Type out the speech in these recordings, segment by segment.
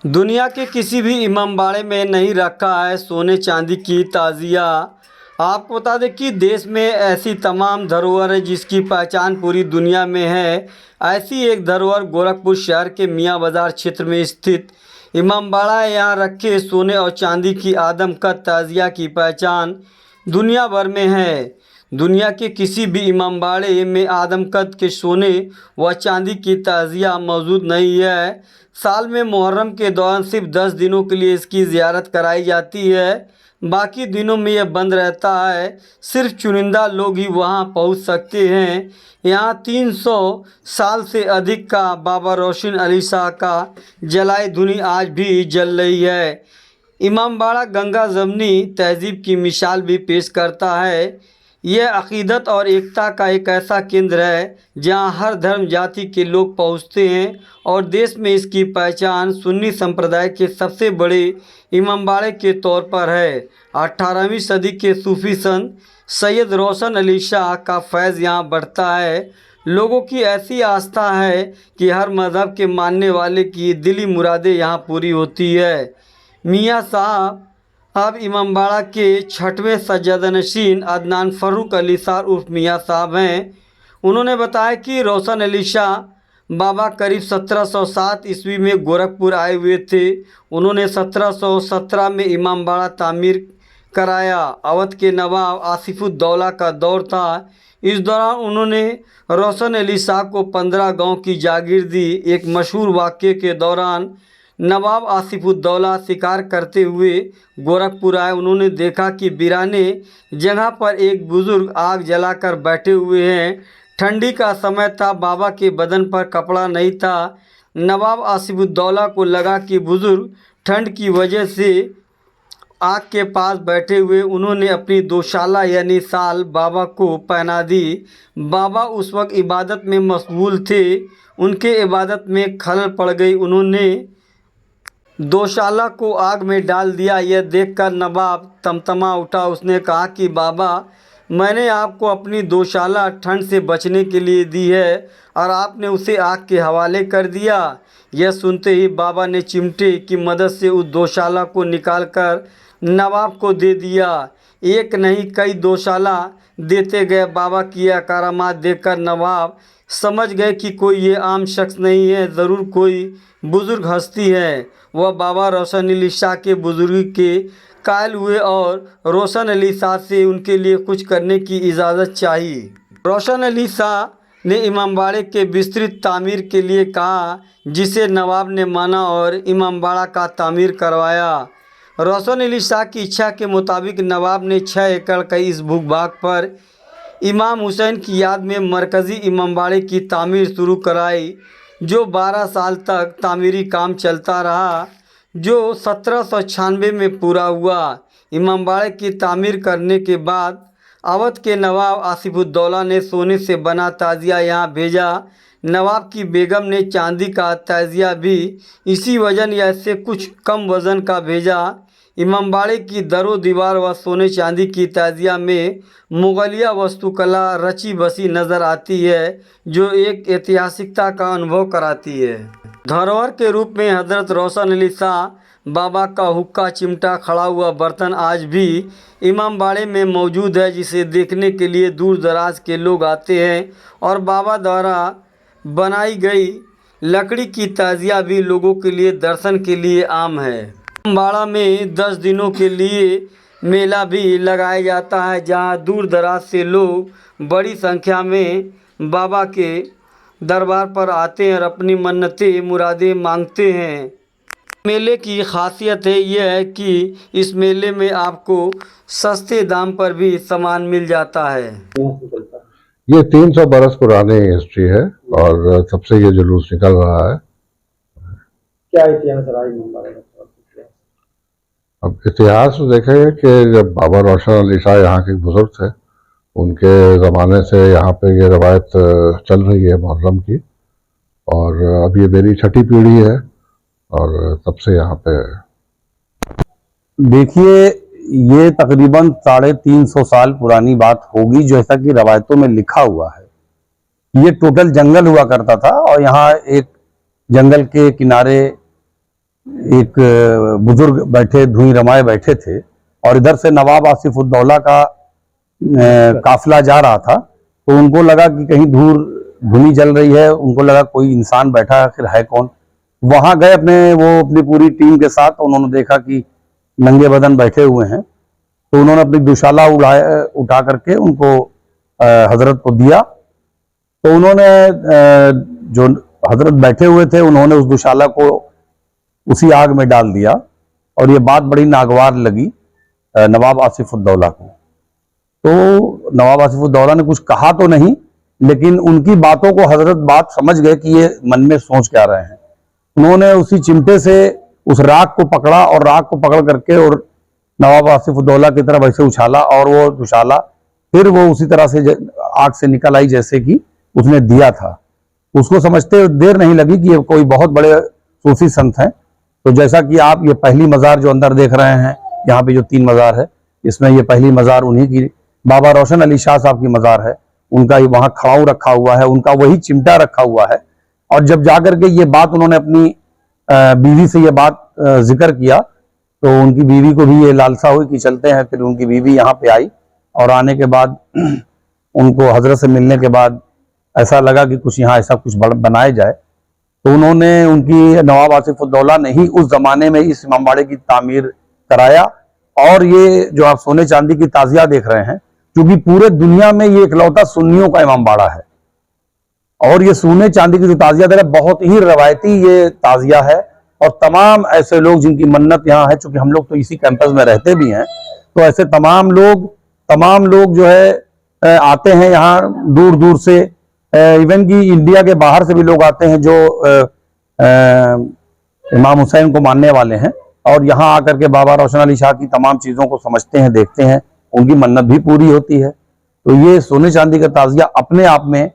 दुनिया के किसी भी इमामबाड़े में नहीं रखा है सोने चांदी की ताजिया। आपको बता दें कि देश में ऐसी तमाम धरोहर है जिसकी पहचान पूरी दुनिया में है। ऐसी एक धरोहर गोरखपुर शहर के मियाँ बाज़ार क्षेत्र में स्थित इमामबाड़ा है। यहाँ रखे सोने और चांदी की आदमकद ताजिया की पहचान दुनिया भर में है। दुनिया के किसी भी इमामबाड़े में आदमकद के सोने व चांदी की ताजिया मौजूद नहीं है। साल में मुहर्रम के दौरान सिर्फ 10 दिनों के लिए इसकी ज़ियारत कराई जाती है, बाकी दिनों में यह बंद रहता है। सिर्फ चुनिंदा लोग ही वहां पहुंच सकते हैं। यहाँ 300 साल से अधिक का बाबा रोशन अली शाह का जलाई धुनी आज भी जल रही है। इमामबाड़ा गंगा जमनी तहजीब की मिसाल भी पेश करता है। यह अक़ीदत और एकता का एक ऐसा केंद्र है जहां हर धर्म जाति के लोग पहुंचते हैं और देश में इसकी पहचान सुन्नी संप्रदाय के सबसे बड़े इमामबाड़े के तौर पर है। 18वीं सदी के सूफी संत सैयद रोशन अली शाह का फैज़ यहाँ बढ़ता है। लोगों की ऐसी आस्था है कि हर मज़हब के मानने वाले की दिली मुरादें यहाँ पूरी होती है। मियाँ साहब अब इमामबाड़ा के 6वें सज्जादनशीन अदनान फ़र्रुख अली शाह उर्फ मियाँ साहब हैं। उन्होंने बताया कि रोशन अली शाह बाबा करीब 1707 ईस्वी में गोरखपुर आए हुए थे। उन्होंने 1717 में इमामबाड़ा तामीर कराया। अवध के नवाब आसिफुद्दौला का दौर था। इस दौरान उन्होंने रोशन अली शाह को 15 गांव की जागीर दी। एक मशहूर वाक़ये के दौरान नवाब आसिफुद्दौला शिकार करते हुए गोरखपुर आए। उन्होंने देखा कि वीराने जगह पर एक बुज़ुर्ग आग जलाकर बैठे हुए हैं। ठंडी का समय था, बाबा के बदन पर कपड़ा नहीं था। नवाब आसिफुद्दौला को लगा कि बुज़ुर्ग ठंड की वजह से आग के पास बैठे हुए। उन्होंने अपनी दोशाला यानी साल बाबा को पहना दी। बाबा उस वक्त इबादत में मशगूल थे। उनके इबादत में खलल पड़ गई। उन्होंने दोशाला को आग में डाल दिया। यह देखकर नवाब तमतमा उठा। उसने कहा कि बाबा, मैंने आपको अपनी दोशाला ठंड से बचने के लिए दी है और आपने उसे आग के हवाले कर दिया। यह सुनते ही बाबा ने चिमटे की मदद से उस दोशाला को निकालकर नवाब को दे दिया। एक नहीं कई दोशाला देते गए। बाबा की यह करामात देखकर नवाब समझ गए कि कोई ये आम शख्स नहीं है, ज़रूर कोई बुज़ुर्ग हस्ती है। वह बाबा रोशन अली शाह के बुज़ुर्गी के कायल हुए और रोशन अली शाह से उनके लिए कुछ करने की इजाज़त चाहिए। रोशन अली शाह ने इमामबाड़े के विस्तृत तामीर के लिए कहा, जिसे नवाब ने माना और इमामबाड़ा का तामीर करवाया। रोशन अली शाह की इच्छा के मुताबिक नवाब ने 6 एकड़ के इस भूभाग पर इमाम हुसैन की याद में मरकज़ी इमामबाड़े की तामीर शुरू कराई, जो 12 साल तक तामीरी काम चलता रहा, जो 1796 में पूरा हुआ। इमामबाड़े की तामीर करने के बाद अवध के नवाब आसिफुद्दौला ने सोने से बना ताजिया यहाँ भेजा। नवाब की बेगम ने चांदी का ताजिया भी इसी वज़न या इससे कुछ कम वज़न का भेजा। इमामबाड़े की दरो दीवार व सोने चांदी की ताजिया में मुगलिया वास्तुकला रची बसी नज़र आती है, जो एक ऐतिहासिकता का अनुभव कराती है। धरोहर के रूप में हज़रत रोशन अली शाह बाबा का हुक्का चिमटा खड़ा हुआ बर्तन आज भी इमामबाड़े में मौजूद है, जिसे देखने के लिए दूर दराज के लोग आते हैं। और बाबा द्वारा बनाई गई लकड़ी की ताजिया भी लोगों के लिए दर्शन के लिए आम है। इमामबाड़ा में 10 दिनों के लिए मेला भी लगाया जाता है, जहां दूर दराज से लोग बड़ी संख्या में बाबा के दरबार पर आते हैं और अपनी मन्नतें मुरादें मांगते हैं। मेले की खासियत है यह है कि इस मेले में आपको सस्ते दाम पर भी सामान मिल जाता है। ये 300 बरस पुरानी हिस्ट्री है और तब से ये जुलूस निकल रहा है। क्या इतिहास रहा इमामबाड़े का? अब इतिहास देखेंगे कि जब बाबा रोशन अली शाह यहाँ के बुजुर्ग थे, उनके ज़माने से यहाँ पे ये रवायत चल रही है मुहर्रम की, और अब ये मेरी 6ठी पीढ़ी है और तब से यहाँ पे। देखिए, ये तकरीबन 350 साल पुरानी बात होगी, जैसा कि रवायतों में लिखा हुआ है। ये टोटल जंगल हुआ करता था और यहाँ एक जंगल के किनारे एक बुजुर्ग बैठे धुई रमाए बैठे थे और इधर से नवाब आसिफुद्दौला का काफिला जा रहा था, तो उनको लगा कि कहीं धुनी जल रही है, उनको लगा कोई इंसान बैठा आखिर है कौन। वहां गए अपनी पूरी टीम के साथ, उन्होंने देखा कि नंगे बदन बैठे हुए हैं, तो उन्होंने अपनी दुशाला उठा करके उनको हजरत को दिया। तो उन्होंने जो हजरत बैठे हुए थे उन्होंने उस दुशाला को उसी आग में डाल दिया और ये बात बड़ी नागवार लगी नवाब आसिफुद्दौला को। तो नवाब आसिफुद्दौला ने कुछ कहा तो नहीं, लेकिन उनकी बातों को हजरत बात समझ गए कि ये मन में सोच क्या रहे हैं। उन्होंने उसी चिमटे से उस राख को पकड़ा और राख को पकड़ करके और नवाब आसिफुद्दौला की तरफ ऐसे उछाला और वो दुशाला फिर वो उसी तरह से आग से निकल आई जैसे कि उसने दिया था। उसको समझते देर नहीं लगी कि ये कोई बहुत बड़े सूफी संत हैं। तो जैसा कि आप ये पहली मज़ार जो अंदर देख रहे हैं, यहाँ पे जो 3 मज़ार है, इसमें ये पहली मज़ार उन्हीं की बाबा रोशन अली शाह साहब की मज़ार है। उनका ये वहाँ खड़ाऊ रखा हुआ है, उनका वही चिमटा रखा हुआ है। और जब जाकर के ये बात उन्होंने अपनी बीवी से ये बात जिक्र किया, तो उनकी बीवी को भी ये लालसा हुई कि चलते हैं। फिर उनकी बीवी यहाँ पे आई और आने के बाद उनको हजरत से मिलने के बाद ऐसा लगा कि कुछ यहाँ ऐसा कुछ बनाया जाए। तो उन्होंने उनकी नवाब आसिफुद्दौला ने ही उस जमाने में इस इमामबाड़े की तामीर कराया। और ये जो आप सोने चांदी की ताजिया देख रहे हैं, क्योंकि पूरे दुनिया में ये इकलौता सुन्नियों का इमामबाड़ा है और ये सोने चांदी की जो ताजिया दे रहा है बहुत ही रवायती ये ताजिया है। और तमाम ऐसे लोग जिनकी मन्नत यहाँ है, चूंकि हम लोग तो इसी कैंपस में रहते भी हैं, तो ऐसे तमाम लोग जो है आते हैं यहाँ दूर दूर से। इवन कि इंडिया के बाहर से भी लोग आते हैं जो इमाम हुसैन को मानने वाले हैं और यहाँ आकर के बाबा रोशन अली शाह की तमाम चीज़ों को समझते हैं, देखते हैं, उनकी मन्नत भी पूरी होती है। तो ये सोने चांदी का ताजिया अपने आप में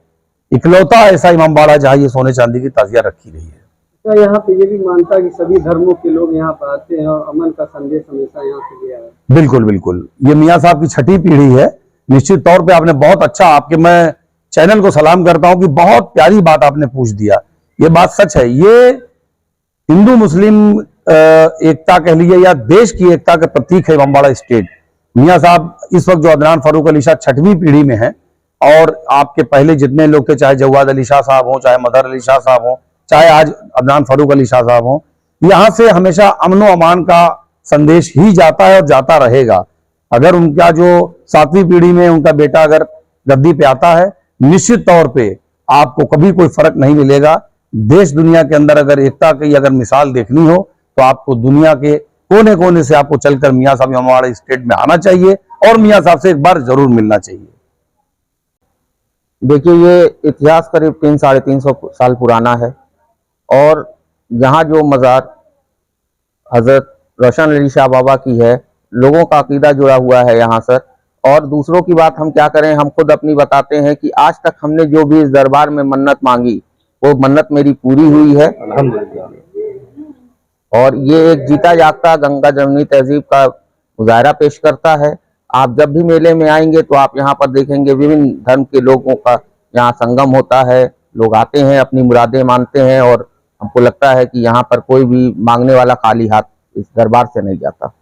इकलौता ऐसा इमामबाड़ा जहाँ ये सोने चांदी की ताजिया रखी गई है। तो यहाँ पे ये भी मानता है कि सभी धर्मों के लोग यहाँ पर आते हैं और अमन का संदेश हमेशा यहाँ से गया है। बिल्कुल बिल्कुल, ये मियाँ साहब की 6ठी पीढ़ी है। निश्चित तौर पे आपने बहुत अच्छा, आपके मैं चैनल को सलाम करता हूँ कि बहुत प्यारी बात आपने पूछ दिया। ये बात सच है, ये हिंदू मुस्लिम एकता कह लीजिए या देश की एकता का प्रतीक है इमामबाड़ा स्टेट। मियाँ साहब इस वक्त जो अदनान फारूक अली शाह 6वीं पीढ़ी में है और आपके पहले जितने लोग थे, चाहे जवाद अली शाह साहब हो, चाहे मदर अली शाह साहब हो, चाहे आज अदनान फारूक अली शाह साहब हो, यहाँ से हमेशा अमन व अमान का संदेश ही जाता है और जाता रहेगा। अगर उनका जो 7वीं पीढ़ी में उनका बेटा अगर गद्दी पे आता है, निश्चित तौर पे आपको कभी कोई फर्क नहीं मिलेगा। देश दुनिया के अंदर अगर एकता की अगर मिसाल देखनी हो तो आपको दुनिया के कोने कोने से आपको चलकर मियाँ साहब इमामबाड़ा स्टेट में आना चाहिए और मियाँ साहब से एक बार जरूर मिलना चाहिए। देखिए, ये इतिहास करीब 300-350 साल पुराना है और यहाँ जो मज़ार हजरत रोशन अली शाह बाबा की है, लोगों का अकीदा जुड़ा हुआ है यहाँ सर। और दूसरों की बात हम क्या करें, हम खुद अपनी बताते हैं कि आज तक हमने जो भी इस दरबार में मन्नत मांगी वो मन्नत मेरी पूरी हुई है। और ये एक जीता जागता गंगा जमुनी तहजीब का मुजाहरा पेश करता है। आप जब भी मेले में आएंगे तो आप यहाँ पर देखेंगे विभिन्न धर्म के लोगों का यहाँ संगम होता है। लोग आते हैं, अपनी मुरादें मानते हैं और हमको लगता है कि यहाँ पर कोई भी मांगने वाला खाली हाथ इस दरबार से नहीं जाता।